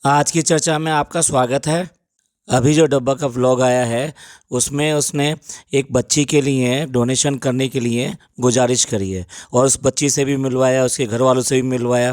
आज की चर्चा में आपका स्वागत है। अभी जो डब्बा का व्लॉग आया है उसमें उसने एक बच्ची के लिए डोनेशन करने के लिए गुजारिश करी है और उस बच्ची से भी मिलवाया, उसके घर वालों से भी मिलवाया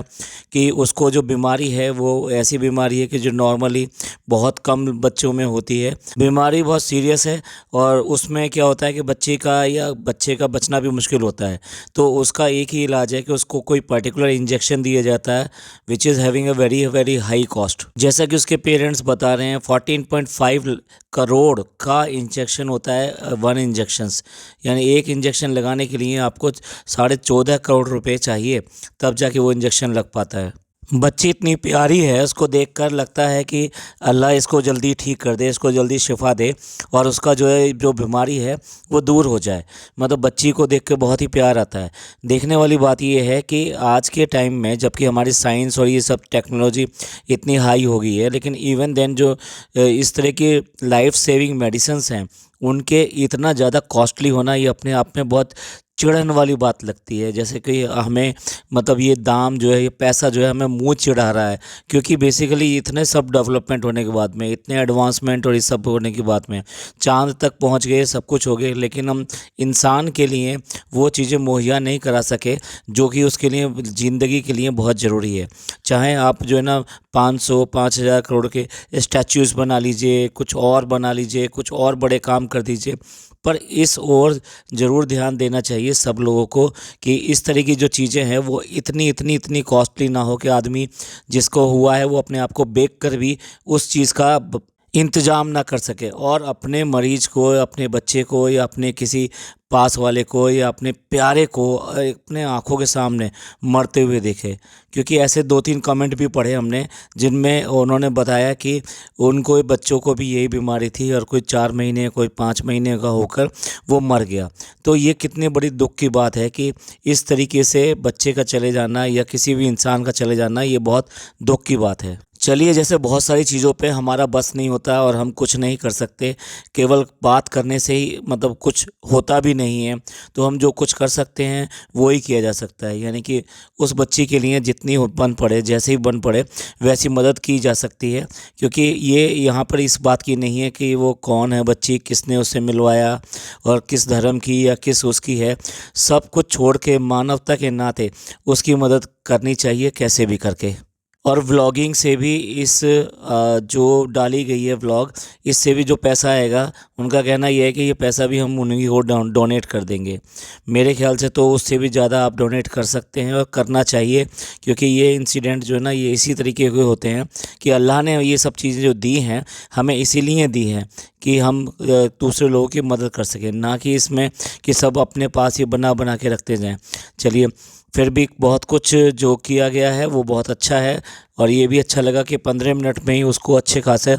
कि उसको जो बीमारी है वो ऐसी बीमारी है कि जो नॉर्मली बहुत कम बच्चों में होती है। बीमारी बहुत सीरियस है और उसमें क्या होता है कि बच्चे का या बच्चे का बचना भी मुश्किल होता है। तो उसका एक ही इलाज है कि उसको कोई पर्टिकुलर इंजेक्शन दिया जाता है which is having a very very high cost. जैसा कि उसके पेरेंट्स बता रहे हैं 14.5 करोड़ का इंजेक्शन होता है, वन इंजेक्शंस, यानी एक इंजेक्शन लगाने के लिए आपको 14.5 करोड़ रुपए चाहिए, तब जाके वो इंजेक्शन लग पाता है। बच्ची इतनी प्यारी है, उसको देखकर लगता है कि अल्लाह इसको जल्दी ठीक कर दे, इसको जल्दी शिफा दे और उसका जो बीमारी है वो दूर हो जाए। मतलब बच्ची को देख के बहुत ही प्यार आता है। देखने वाली बात ये है कि आज के टाइम में जबकि हमारी साइंस और ये सब टेक्नोलॉजी इतनी हाई हो गई है, लेकिन इवन देन जो इस तरह की लाइफ सेविंग मेडिसिन्स हैं उनके इतना ज़्यादा कॉस्टली होना ये अपने आप में बहुत चिढ़न वाली बात लगती है। जैसे कि हमें मतलब ये दाम जो है, ये पैसा जो है हमें मुंह चिढ़ा रहा है, क्योंकि बेसिकली इतने सब डेवलपमेंट होने के बाद में, इतने एडवांसमेंट और ये सब होने के बाद में चांद तक पहुंच गए, सब कुछ हो गए, लेकिन हम इंसान के लिए वो चीज़ें मुहैया नहीं करा सके जो कि उसके लिए ज़िंदगी के लिए बहुत ज़रूरी है। चाहे आप जो है ना 500-5,000 करोड़ के स्टैच्यूज़ बना लीजिए, कुछ और बना लीजिए, कुछ और बड़े काम कर दीजिए, पर इस ओर ज़रूर ध्यान देना चाहिए सब लोगों को कि इस तरह की जो चीज़ें हैं वो इतनी इतनी इतनी कॉस्टली ना हो कि आदमी जिसको हुआ है वो अपने आप को बेच कर भी उस चीज़ का इंतज़ाम ना कर सके और अपने मरीज को, अपने बच्चे को या अपने किसी पास वाले को या अपने प्यारे को अपने आँखों के सामने मरते हुए देखे। क्योंकि ऐसे 2-3 कमेंट भी पढ़े हमने जिनमें उन्होंने बताया कि उनको बच्चों को भी यही बीमारी थी और कोई 4 महीने कोई 5 महीने का होकर वो मर गया। तो ये कितनी बड़ी दुख की बात है कि इस तरीके से बच्चे का चले जाना या किसी भी इंसान का चले जाना ये बहुत दुख की बात है। चलिए, जैसे बहुत सारी चीज़ों पे हमारा बस नहीं होता और हम कुछ नहीं कर सकते, केवल बात करने से ही मतलब कुछ होता भी नहीं है, तो हम जो कुछ कर सकते हैं वो ही किया जा सकता है। यानी कि उस बच्ची के लिए जितनी बन पड़े, जैसे ही बन पड़े वैसी मदद की जा सकती है। क्योंकि ये यहाँ पर इस बात की नहीं है कि वो कौन है बच्ची, किसने उससे मिलवाया और किस धर्म की या किस उसकी है। सब कुछ छोड़ के मानवता के नाते उसकी मदद करनी चाहिए कैसे भी करके। और व्लॉगिंग से भी जो डाली गई है व्लॉग, इससे भी जो पैसा आएगा, उनका कहना यह है कि ये पैसा भी हम उन्हीं को डोनेट कर देंगे। मेरे ख्याल से तो उससे भी ज़्यादा आप डोनेट कर सकते हैं और करना चाहिए। क्योंकि ये इंसिडेंट जो है ना ये इसी तरीके के होते हैं कि अल्लाह ने ये सब चीज़ें जो दी हैं हमें इसीलिए दी हैं कि हम दूसरे लोगों की मदद कर सकें, ना कि इसमें कि सब अपने पास ही बना बना के रखते जाएं। चलिए, फिर भी बहुत कुछ जो किया गया है वो बहुत अच्छा है और ये भी अच्छा लगा कि 15 मिनट में ही उसको अच्छे खासे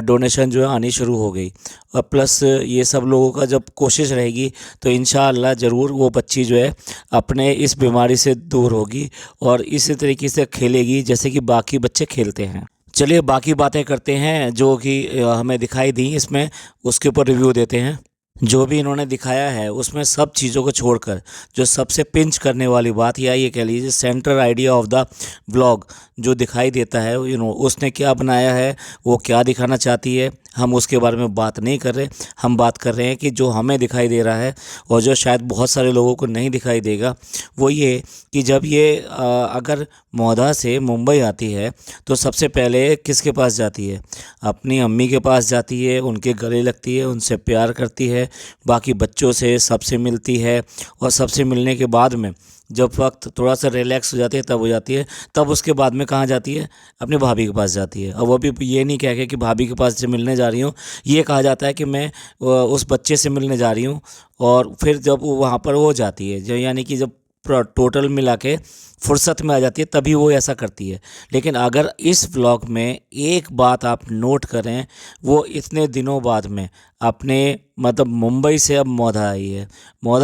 डोनेशन जो है आनी शुरू हो गई। और प्लस ये सब लोगों का जब कोशिश रहेगी तो इंशाअल्लाह ज़रूर वो बच्ची जो है अपने इस बीमारी से दूर होगी और इसी तरीके से खेलेगी जैसे कि बाकी बच्चे खेलते हैं। चलिए, बाकी बातें करते हैं जो कि हमें दिखाई दी इसमें, उसके ऊपर रिव्यू देते हैं। जो भी इन्होंने दिखाया है उसमें सब चीज़ों को छोड़कर जो सबसे पिंच करने वाली बात या ये कह लीजिए central idea of the vlog जो दिखाई देता है, उसने क्या बनाया है, वो क्या दिखाना चाहती है, हम उसके बारे में बात नहीं कर रहे। हम बात कर रहे हैं कि जो हमें दिखाई दे रहा है और जो शायद बहुत सारे लोगों को नहीं दिखाई देगा, वो ये कि जब ये अगर मौधा से मुंबई आती है तो सबसे पहले किसके पास जाती है? अपनी अम्मी के पास जाती है, उनके गले लगती है, उनसे प्यार करती है, बाकी बच्चों से सबसे मिलती है और सबसे मिलने के बाद में जब वक्त थोड़ा सा रिलैक्स हो जाती है तब हो जाती है, तब उसके बाद में कहाँ जाती है? अपने भाभी के पास जाती है। और वो भी ये नहीं कह के कि भाभी के पास से मिलने जा रही हूँ, ये कहा जाता है कि मैं उस बच्चे से मिलने जा रही हूँ। और फिर जब वो वहाँ पर हो जाती है, जो यानी कि जब टोटल मिला के फुर्सत में आ जाती है तभी वो ऐसा करती है। लेकिन अगर इस व्लॉग में एक बात आप नोट करें, वो इतने दिनों बाद में अपने मतलब मुंबई से अब मौधा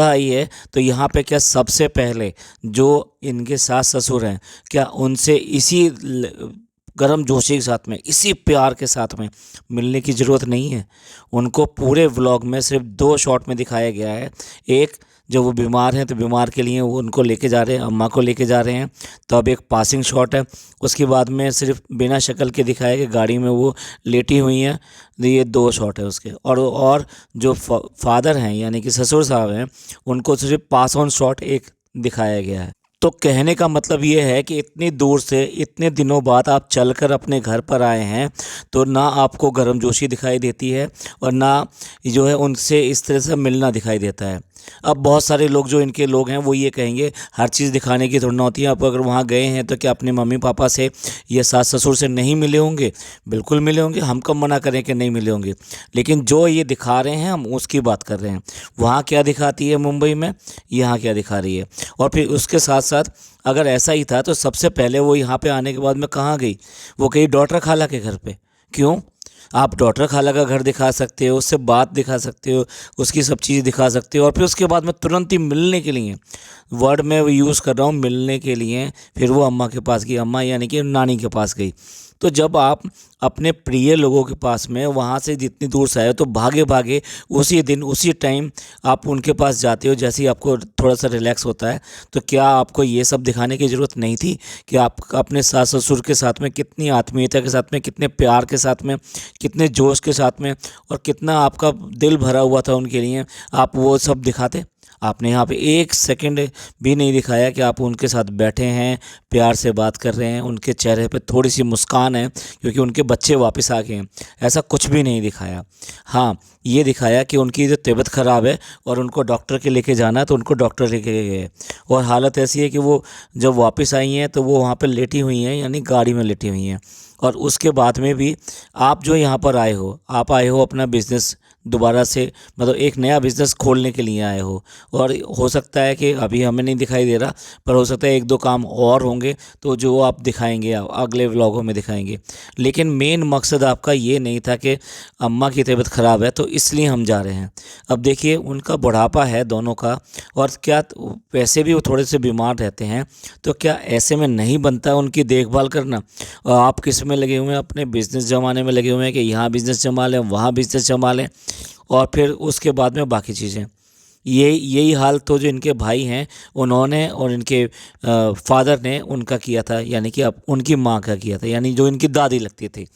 आई है तो यहाँ पे क्या सबसे पहले जो इनके सास ससुर हैं, क्या उनसे इसी गर्म जोशी के साथ में, इसी प्यार के साथ में मिलने की ज़रूरत नहीं है? उनको पूरे व्लॉग में सिर्फ 2 शॉट में दिखाया गया है। एक जो वो बीमार हैं तो बीमार के लिए वो उनको लेके जा रहे हैं, अम्मा को लेके जा रहे हैं। तो अब एक पासिंग शॉट है, उसके बाद में सिर्फ बिना शक्ल के दिखाया कि गाड़ी में वो लेटी हुई हैं। तो ये 2 शॉट है उसके। और जो फादर हैं यानी कि ससुर साहब हैं, उनको सिर्फ पास ऑन शॉट एक दिखाया गया है। तो कहने का मतलब ये है कि इतनी दूर से इतने दिनों बाद आप चलकर अपने घर पर आए हैं, तो ना आपको गर्मजोशी दिखाई देती है और ना जो है उनसे इस तरह से मिलना दिखाई देता है। अब बहुत सारे लोग जो इनके लोग हैं वो ये कहेंगे हर चीज़ दिखाने की थोड़ी ना होती है। आप अगर वहाँ गए हैं तो क्या अपने मम्मी पापा से या सास ससुर से नहीं मिले होंगे? बिल्कुल मिले होंगे, हम कब मना करें कि नहीं मिले होंगे। लेकिन जो ये दिखा रहे हैं हम उसकी बात कर रहे हैं। वहाँ क्या दिखाती है मुंबई में, यहाँ क्या दिखा रही है। और फिर उसके साथ साथ अगर ऐसा ही था तो सबसे पहले वो यहाँ पे आने के बाद में कहाँ गई? वो गई डॉक्टर खाला के घर पे। क्यों? आप डॉक्टर खाला का घर दिखा सकते हो, उससे बात दिखा सकते हो, उसकी सब चीज़ दिखा सकते हो, और फिर उसके बाद में तुरंत ही मिलने के लिए, वर्ड में वो यूज़ कर रहा हूँ मिलने के लिए, फिर वो अम्मा के पास गई, अम्मा यानी कि नानी के पास गई। तो जब आप अपने प्रिय लोगों के पास में वहाँ से जितनी दूर से आए हो तो भागे भागे उसी दिन उसी टाइम आप उनके पास जाते हो जैसे ही आपको थोड़ा सा रिलैक्स होता है। तो क्या आपको ये सब दिखाने की ज़रूरत नहीं थी कि आप अपने सास ससुर के साथ में कितनी आत्मीयता के साथ में, कितने प्यार के साथ में, कितने जोश के साथ में और कितना आपका दिल भरा हुआ था उनके लिए, आप वो सब दिखाते? आपने यहाँ पे 1 सेकंड भी नहीं दिखाया कि आप उनके साथ बैठे हैं, प्यार से बात कर रहे हैं, उनके चेहरे पे थोड़ी सी मुस्कान है क्योंकि उनके बच्चे वापस आ गए हैं। ऐसा कुछ भी नहीं दिखाया। हाँ, ये दिखाया कि उनकी जो तबीयत ख़राब है और उनको डॉक्टर के लेके जाना है तो उनको डॉक्टर लेके गए। और हालत ऐसी है कि वो जब वापस आई हैं तो वो वहाँ पर लेटी हुई हैं, यानी गाड़ी में लेटी हुई हैं। और उसके बाद में भी आप जो यहाँ पर आए हो, आप आए हो अपना बिज़नेस दोबारा से, मतलब एक नया बिज़नेस खोलने के लिए आए हो। और हो सकता है कि अभी हमें नहीं दिखाई दे रहा, पर हो सकता है 1-2 काम और होंगे तो जो आप दिखाएंगे, आप अगले व्लॉगों में दिखाएंगे। लेकिन मेन मकसद आपका ये नहीं था कि अम्मा की तबीयत ख़राब है तो इसलिए हम जा रहे हैं। अब देखिए उनका बुढ़ापा है दोनों का, और क्या वैसे भी वो थोड़े से बीमार रहते हैं, तो क्या ऐसे में नहीं बनता है उनकी देखभाल करना? और आप किस में लगे हुए हैं? अपने बिज़नेस जमाने में लगे हुए हैं कि यहाँ बिज़नेस जमा लें, वहाँ बिज़नेस जमा लें, और फिर उसके बाद में बाकी चीज़ें। यही हाल तो जो इनके भाई हैं उन्होंने और इनके फादर ने उनका किया था, यानी कि अब उनकी माँ का किया था, यानी जो इनकी दादी लगती थी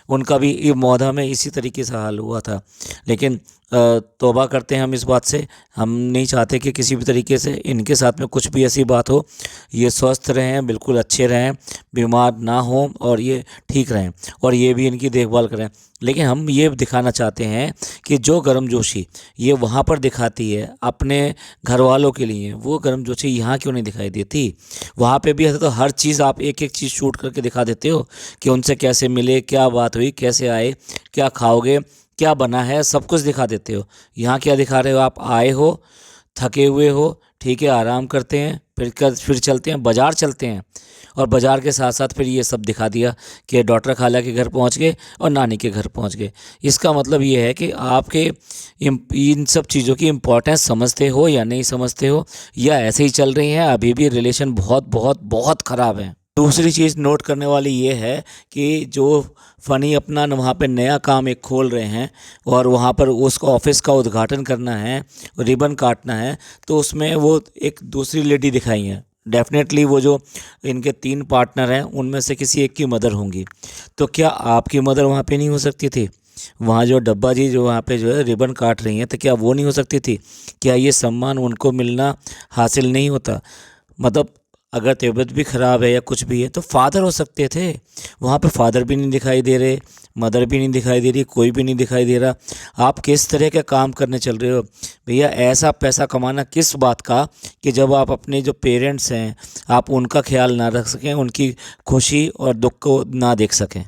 उनका भी ये मौधा में इसी तरीके से हाल हुआ था। लेकिन तौबा करते हैं हम इस बात से, हम नहीं चाहते कि किसी भी तरीके से इनके साथ में कुछ भी ऐसी बात हो। ये स्वस्थ रहें, बिल्कुल अच्छे रहें, बीमार ना हों और ये ठीक रहें, और ये भी इनकी देखभाल करें। लेकिन हम ये दिखाना चाहते हैं कि जो गर्मजोशी ये वहाँ पर दिखाती है अपने घर वालों के लिए, वो गर्मजोशी यहाँ क्यों नहीं दिखाई देती? वहाँ पे भी ऐसा तो हर चीज़ आप एक एक चीज़ शूट करके दिखा देते हो कि उनसे कैसे मिले, क्या बात हुई, कैसे आए, क्या खाओगे, क्या बना है, सब कुछ दिखा देते हो। यहाँ क्या दिखा रहे हो? आप आए हो, थके हुए हो, ठीक है, आराम करते हैं, फिर चलते हैं, बाज़ार चलते हैं, और बाज़ार के साथ साथ फिर ये सब दिखा दिया कि डॉक्टर खाला के घर पहुंच गए और नानी के घर पहुंच गए। इसका मतलब ये है कि आपके इन सब चीज़ों की इम्पोर्टेंस समझते हो या नहीं समझते हो, या ऐसे ही चल रही हैं, अभी भी रिलेशन बहुत बहुत बहुत ख़राब है। दूसरी चीज़ नोट करने वाली ये है कि जो फ़नी अपना वहाँ पे नया काम एक खोल रहे हैं और वहाँ पर उसको ऑफिस का उद्घाटन करना है, रिबन काटना है, तो उसमें वो एक दूसरी लेडी दिखाई है। डेफिनेटली वो जो इनके 3 पार्टनर हैं उनमें से किसी एक की मदर होंगी। तो क्या आपकी मदर वहाँ पे नहीं हो सकती थी? वहाँ जो डब्बा जी जो वहाँ पे जो है रिबन काट रही हैं, तो क्या वो नहीं हो सकती थी? क्या ये सम्मान उनको मिलना हासिल नहीं होता? मतलब अगर तबीयत भी ख़राब है या कुछ भी है तो फादर हो सकते थे। वहाँ पे फादर भी नहीं दिखाई दे रहे, मदर भी नहीं दिखाई दे रही, कोई भी नहीं दिखाई दे रहा। आप किस तरह के काम करने चल रहे हो भैया? ऐसा पैसा कमाना किस बात का कि जब आप अपने जो पेरेंट्स हैं आप उनका ख्याल ना रख सकें, उनकी खुशी और दुख को ना देख सकें।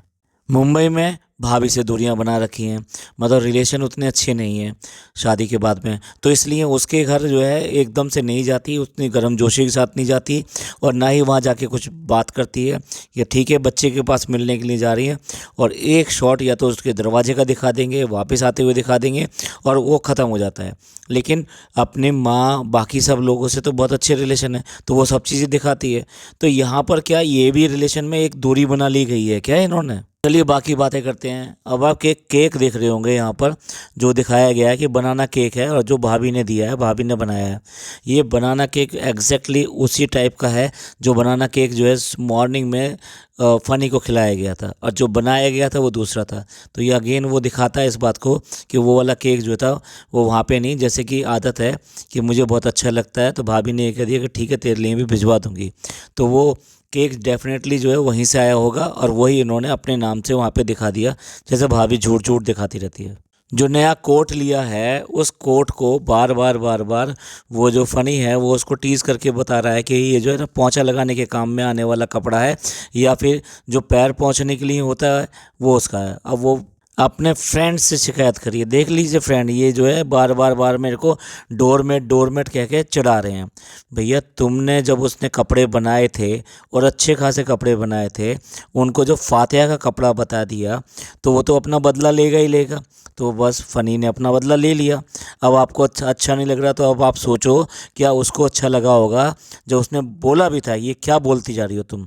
मुंबई में भाभी से दूरियां बना रखी हैं, मतलब रिलेशन उतने अच्छे नहीं हैं शादी के बाद में, तो इसलिए उसके घर जो है एकदम से नहीं जाती, उतनी गर्मजोशी के साथ नहीं जाती, और ना ही वहाँ जाके कुछ बात करती है। ये ठीक है बच्चे के पास मिलने के लिए जा रही है, और एक शॉट या तो उसके दरवाजे का दिखा देंगे, वापस आते हुए दिखा देंगे, और वो ख़त्म हो जाता है। लेकिन अपने माँ बाकी सब लोगों से तो बहुत अच्छे रिलेशन है, तो वो सब चीज़ें दिखाती है। तो यहाँ पर क्या ये भी रिलेशन में एक दूरी बना ली गई है क्या इन्होंने? चलिए बाकी बातें करते हैं। अब आप केक केक देख रहे होंगे यहाँ पर, जो दिखाया गया है कि बनाना केक है और जो भाभी ने दिया है, भाभी ने बनाया है। ये बनाना केक एग्जैक्टली उसी टाइप का है जो बनाना केक जो है मॉर्निंग में फ़नी को खिलाया गया था, और जो बनाया गया था वो दूसरा था। तो ये अगेन वो दिखाता है इस बात को कि वो वाला केक जो था वो वहाँ पे नहीं, जैसे कि आदत है कि मुझे बहुत अच्छा लगता है तो भाभी ने ये कह दिया कि ठीक है तेरे लिए भी भिजवा दूँगी। तो वो केक डेफिनेटली जो है वहीं से आया होगा और वही इन्होंने अपने नाम से वहाँ पे दिखा दिया, जैसे भाभी झूठ झूठ दिखाती रहती है। जो नया कोट लिया है उस कोट को बार बार बार बार वो जो फ़नी है वो उसको टीज़ करके बता रहा है कि ये जो है ना पोंछा लगाने के काम में आने वाला कपड़ा है, या फिर जो पैर पोंछने के लिए होता है वो उसका है। अब वो अपने फ्रेंड से शिकायत करिए। देख लीजिए फ्रेंड, ये जो है बार बार बार मेरे को डोरमेट डोरमेट कह के चिढ़ा रहे हैं। भैया तुमने जब उसने कपड़े बनाए थे और अच्छे खासे कपड़े बनाए थे, उनको जो फातिहा का कपड़ा बता दिया तो वो तो अपना बदला लेगा ही लेगा। तो बस फ़नी ने अपना बदला ले लिया। अब आपको अच्छा नहीं लग रहा तो अब आप सोचो क्या उसको अच्छा लगा होगा। जो उसने बोला भी था, ये क्या बोलती जा रही हो तुम,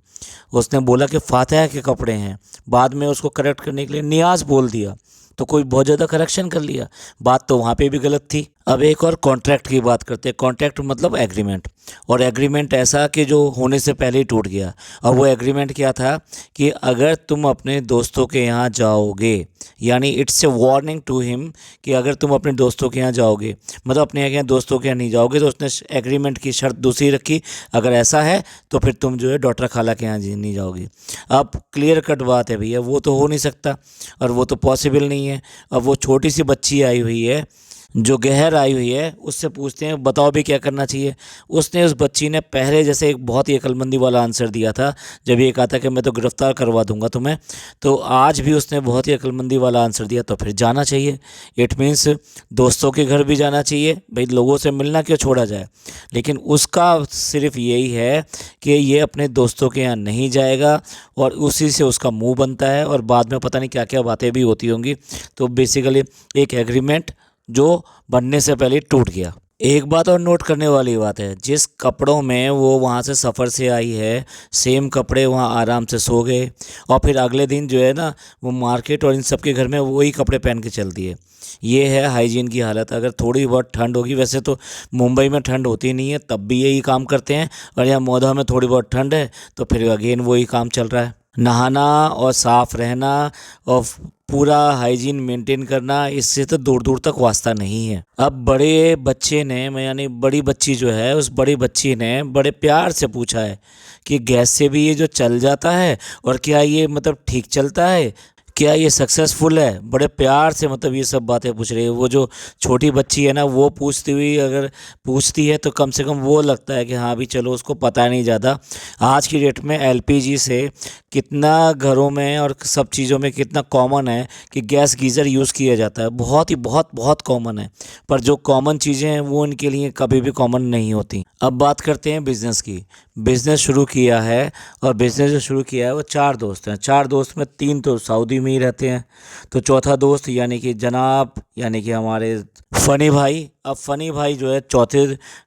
उसने बोला कि फातिहा के कपड़े हैं, बाद में उसको करेक्ट करने के लिए नियाज़ बोल दिया, तो कोई बहुत ज़्यादा करेक्शन कर लिया। बात तो वहाँ पे भी गलत थी। अब एक और कॉन्ट्रैक्ट की बात करते हैं। कॉन्ट्रैक्ट मतलब एग्रीमेंट, और एग्रीमेंट ऐसा कि जो होने से पहले ही टूट गया। और वो एग्रीमेंट क्या था कि अगर तुम अपने दोस्तों के यहाँ जाओगे, यानी it's a warning to him कि अगर तुम अपने दोस्तों के यहाँ जाओगे, मतलब अपने यहाँ दोस्तों के यहाँ नहीं जाओगे, तो उसने एग्रीमेंट की शर्त दूसरी रखी, अगर ऐसा है तो फिर तुम जो है डॉक्टर खाला के यहाँ नहीं जाओगी। अब क्लियर कट बात है भैया, वो तो हो नहीं सकता और वो तो पॉसिबल नहीं है। अब वो छोटी सी बच्ची आई हुई है, जो गहर आई हुई है, उससे पूछते हैं बताओ भी क्या करना चाहिए। उसने, उस बच्ची ने पहले जैसे एक बहुत ही अक्लमंदी वाला आंसर दिया था जब ये कहा था कि मैं तो गिरफ़्तार करवा दूंगा तुम्हें, तो आज भी उसने बहुत ही अक्लमंदी वाला आंसर दिया। तो फिर जाना चाहिए, इट मीन्स दोस्तों के घर भी जाना चाहिए भाई, लोगों से मिलना क्यों छोड़ा जाए। लेकिन उसका सिर्फ यही है कि ये अपने दोस्तों के यहाँ नहीं जाएगा और उसी से उसका मुँह बनता है, और बाद में पता नहीं क्या क्या बातें भी होती होंगी। तो बेसिकली एक एग्रीमेंट जो बनने से पहले टूट गया। एक बात और नोट करने वाली बात है, जिस कपड़ों में वो वहाँ से सफ़र से आई है, सेम कपड़े वहाँ आराम से सो गए, और फिर अगले दिन जो है ना वो मार्केट और इन सब के घर में वही कपड़े पहन के चलती है। ये है हाइजीन की हालत। अगर थोड़ी बहुत ठंड होगी, वैसे तो मुंबई में ठंड होती नहीं है तब भी यही काम करते हैं, और यहाँ मौधा में थोड़ी बहुत ठंड है तो फिर अगेन वही काम चल रहा है। नहाना और साफ़ रहना और पूरा हाइजीन मेंटेन करना, इससे तो दूर दूर तक वास्ता नहीं है। अब बड़े बच्चे ने, यानी बड़ी बच्ची जो है, उस बड़ी बच्ची ने बड़े प्यार से पूछा है कि गैस से भी ये जो चल जाता है, और क्या ये मतलब ठीक चलता है, क्या ये सक्सेसफुल है। बड़े प्यार से मतलब ये सब बातें पूछ रही है। वो जो छोटी बच्ची है ना, वो पूछती हुई अगर पूछती है तो कम से कम वो लगता है कि हाँ भी चलो उसको पता नहीं ज़्यादा। आज की डेट में एलपीजी से कितना घरों में और सब चीज़ों में कितना कॉमन है कि गैस गीज़र यूज़ किया जाता है, बहुत ही बहुत बहुत कॉमन है। पर जो कॉमन चीज़ें हैं वो इनके लिए कभी भी कॉमन नहीं होती। अब बात करते हैं बिज़नेस की। बिज़नेस शुरू किया है, और बिज़नेस जो शुरू किया है वो 4 दोस्त हैं। 4 दोस्त में 3 तो सऊदी में ही रहते हैं, तो चौथा दोस्त यानी कि जनाब, यानी कि हमारे फ़नी भाई। अब फ़नी भाई जो है चौथे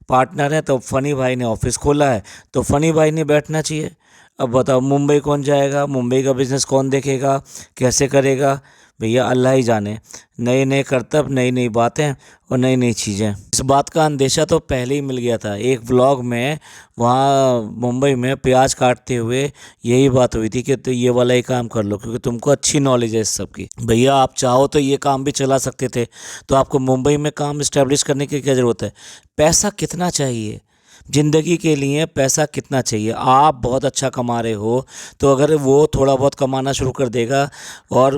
पार्टनर हैं, तो फ़नी भाई ने ऑफिस खोला है तो फ़नी भाई ने बैठना चाहिए। अब बताओ मुंबई कौन जाएगा, मुंबई का बिज़नेस कौन देखेगा, कैसे करेगा, भैया अल्लाह ही जाने। नए नए करतब, नई नई बातें और नई नई चीज़ें। इस बात का अंदेशा तो पहले ही मिल गया था। एक व्लॉग में वहाँ मुंबई में प्याज काटते हुए यही बात हुई थी कि तो ये वाला ही काम कर लो, क्योंकि तुमको अच्छी नॉलेज है इस सब की। भैया आप चाहो तो ये काम भी चला सकते थे, तो आपको मुंबई में काम इस्टेब्लिश करने की क्या ज़रूरत है। पैसा कितना चाहिए ज़िंदगी के लिए, पैसा कितना चाहिए। आप बहुत अच्छा कमा रहे हो, तो अगर वो थोड़ा बहुत कमाना शुरू कर देगा और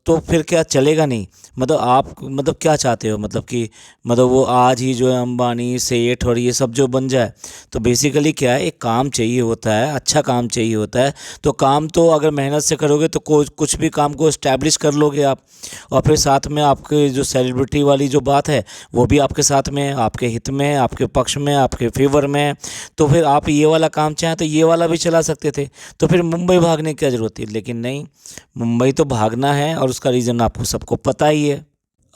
तो फिर क्या चलेगा नहीं। मतलब आप मतलब क्या चाहते हो, मतलब कि मतलब वो आज ही जो है अंबानी सेठ और ये सब जो बन जाए। तो बेसिकली क्या है, एक काम चाहिए होता है, अच्छा काम चाहिए होता है। तो काम तो अगर मेहनत से करोगे तो कुछ भी काम को इस्टेब्लिश कर लोगे आप, और फिर साथ में आपके जो सेलिब्रिटी वाली जो बात है वो भी आपके साथ में है, आपके हित में, आपके पक्ष में, आपके फेवर में। तो फिर आप ये वाला काम चाहें तो ये वाला भी चला सकते थे, तो फिर मुंबई भागने की क्या ज़रूरत थी। लेकिन नहीं, मुंबई तो भागना है, और उसका रीज़न आपको सबको पता ही है।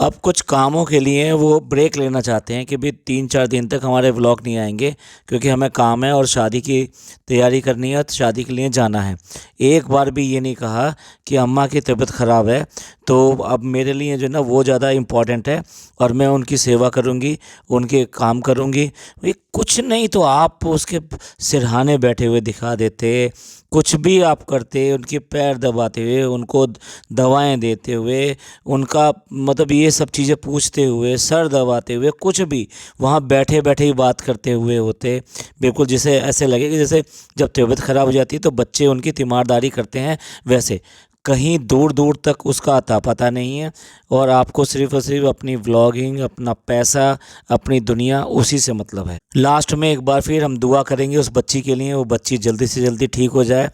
अब कुछ कामों के लिए वो ब्रेक लेना चाहते हैं कि भाई 3-4 दिन तक हमारे व्लॉग नहीं आएंगे, क्योंकि हमें काम है और शादी की तैयारी करनी है, तो शादी के लिए जाना है। एक बार भी ये नहीं कहा कि अम्मा की तबीयत ख़राब है, तो अब मेरे लिए जो है ना वो ज़्यादा इम्पॉर्टेंट है और मैं उनकी सेवा करूँगी, उनके काम करूँगी। भाई कुछ नहीं तो आप उसके सिरहाने बैठे हुए दिखा देते, कुछ भी आप करते, उनके पैर दबाते हुए, उनको दवाएं देते हुए, उनका मतलब ये सब चीज़ें पूछते हुए, सर दबाते हुए, कुछ भी वहाँ बैठे बैठे ही बात करते हुए होते। बिल्कुल जैसे ऐसे लगे कि जैसे जब तबीयत ख़राब हो जाती है तो बच्चे उनकी तीमारदारी करते हैं, वैसे कहीं दूर दूर तक उसका अता पता नहीं है। और आपको सिर्फ़ और सिर्फ अपनी व्लॉगिंग, अपना पैसा, अपनी दुनिया, उसी से मतलब है। लास्ट में एक बार फिर हम दुआ करेंगे उस बच्ची के लिए, वो बच्ची जल्दी से जल्दी ठीक हो जाए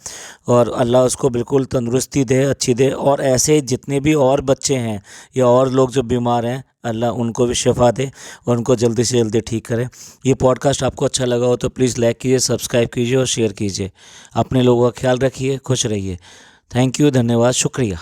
और अल्लाह उसको बिल्कुल तंदुरुस्ती दे, अच्छी दे। और ऐसे जितने भी और बच्चे हैं या और लोग जो बीमार हैं, अल्लाह उनको भी शिफा दे और उनको जल्दी से जल्दी ठीक करे। ये पॉडकास्ट आपको अच्छा लगा हो तो प्लीज़ लाइक कीजिए, सब्सक्राइब कीजिए और शेयर कीजिए। अपने लोगों का ख्याल रखिए, खुश रहिए। थैंक यू, धन्यवाद, शुक्रिया।